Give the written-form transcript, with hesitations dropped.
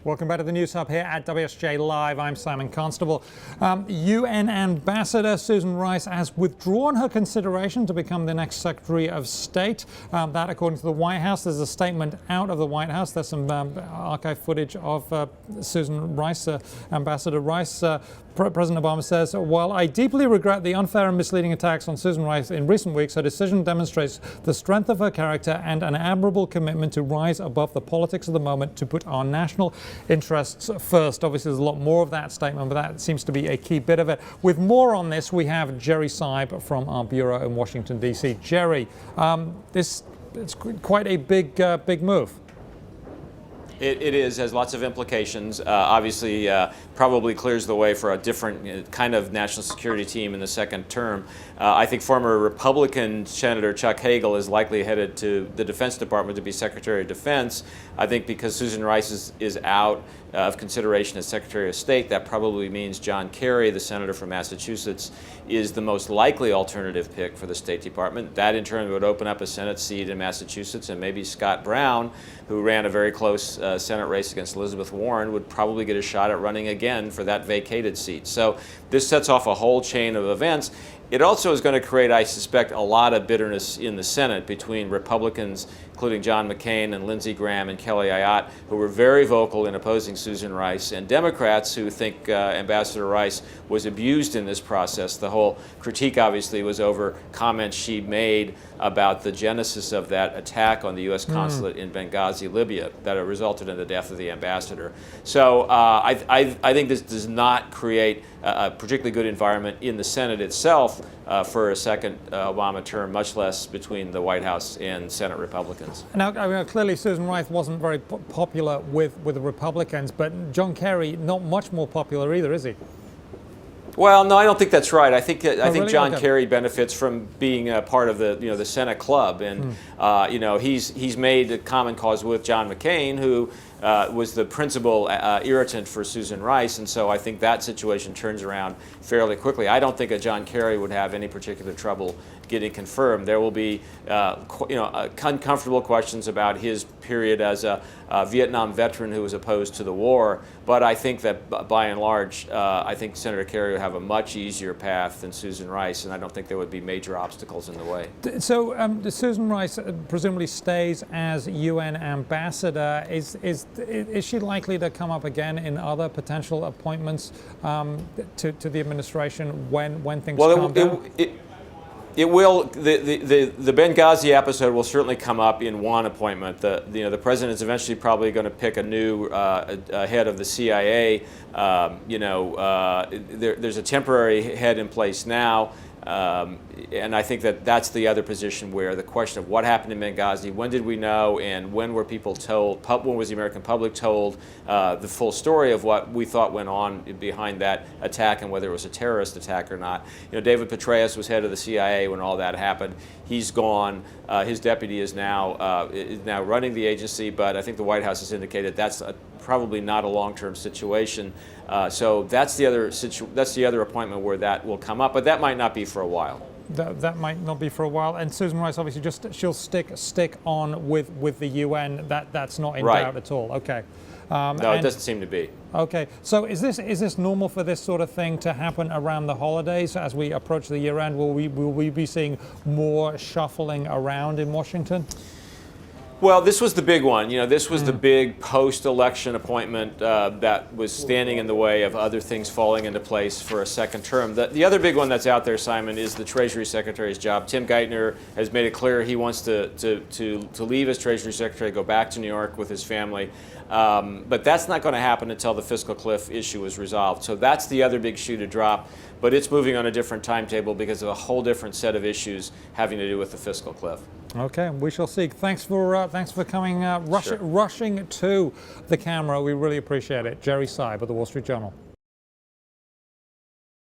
Welcome back to the News Hub here at WSJ Live. I'm Simon Constable. UN Ambassador Susan Rice has withdrawn her consideration to become the next Secretary of State. That, according to the White House, there's a statement out of the White House. There's some archive footage of Susan Rice, Ambassador Rice. President Obama says, "While I deeply regret the unfair and misleading attacks on Susan Rice in recent weeks, her decision demonstrates the strength of her character and an admirable commitment to rise above the politics of the moment to put our national interests first." Obviously, there's a lot more of that statement, but that seems to be a key bit of it. With more on this, we have Kerry Seib from our bureau in Washington, D.C. Kerry, it's quite a big move. It is, has lots of implications. Obviously, probably clears the way for a different kind of national security team in the second term. I think former Republican Senator Chuck Hagel is likely headed to the Defense Department to be Secretary of Defense. I think because Susan Rice is out of consideration as Secretary of State, that probably means John Kerry, the senator from Massachusetts, is the most likely alternative pick for the State Department. That in turn would open up a Senate seat in Massachusetts, and maybe Scott Brown, who ran a very close Senate race against Elizabeth Warren, would probably get a shot at running again for that vacated seat. So this sets off a whole chain of events. It also is going to create, I suspect, a lot of bitterness in the Senate between Republicans, including John McCain and Lindsey Graham and Kelly Ayotte, who were very vocal in opposing Susan Rice, and Democrats who think Ambassador Rice was abused in this process. The whole critique, obviously, was over comments she made about the genesis of that attack on the U.S. consulate in Benghazi, Libya, that resulted in the death of the ambassador. So I think this does not create a particularly good environment in the Senate itself for a second Obama term, much less between the White House and Senate Republicans. Now, I mean, clearly Susan Rice wasn't very popular with the Republicans, but John Kerry not much more popular either, is he? Well, no, I don't think that's right. I think Really? John Okay. Kerry benefits from being a part of the Senate club, and he's made a common cause with John McCain, who was the principal irritant for Susan Rice, and so I think that situation turns around fairly quickly. I don't think a John Kerry would have any particular trouble getting confirmed. There will be uncomfortable questions about his period as a Vietnam veteran who was opposed to the war, but I think that by and large, I think Senator Kerry would have a much easier path than Susan Rice, and I don't think there would be major obstacles in the way. So Susan Rice presumably stays as UN ambassador. Is she likely to come up again in other potential appointments to the administration when things calm down? It will. The Benghazi episode will certainly come up in one appointment. The president is eventually probably going to pick a new head of the CIA. There's a temporary head in place now. And I think that's the other position where the question of what happened in Benghazi, when did we know, and when were people told, when was the American public told the full story of what we thought went on behind that attack and whether it was a terrorist attack or not. David Petraeus was head of the CIA when all that happened. He's gone. His deputy is now running the agency, but I think the White House has indicated that's probably not a long-term situation. So that's the other appointment where that will come up, but that might not be for a while. That might not be for a while. And Susan Rice, obviously, she'll stick on with the UN. That's not in doubt at all. Okay. No, it doesn't seem to be. Okay. So is this normal for this sort of thing to happen around the holidays as we approach the year end? Will we be seeing more shuffling around in Washington? Well, this was the big one. This was the big post-election appointment that was standing in the way of other things falling into place for a second term. The other big one that's out there, Simon, is the Treasury Secretary's job. Tim Geithner has made it clear he wants to leave as Treasury Secretary, go back to New York with his family. But that's not going to happen until the fiscal cliff issue is resolved. So that's the other big shoe to drop. But it's moving on a different timetable because of a whole different set of issues having to do with the fiscal cliff. Okay, we shall see. Thanks for coming, rushing to the camera. We really appreciate it. Kerry Seib of the Wall Street Journal.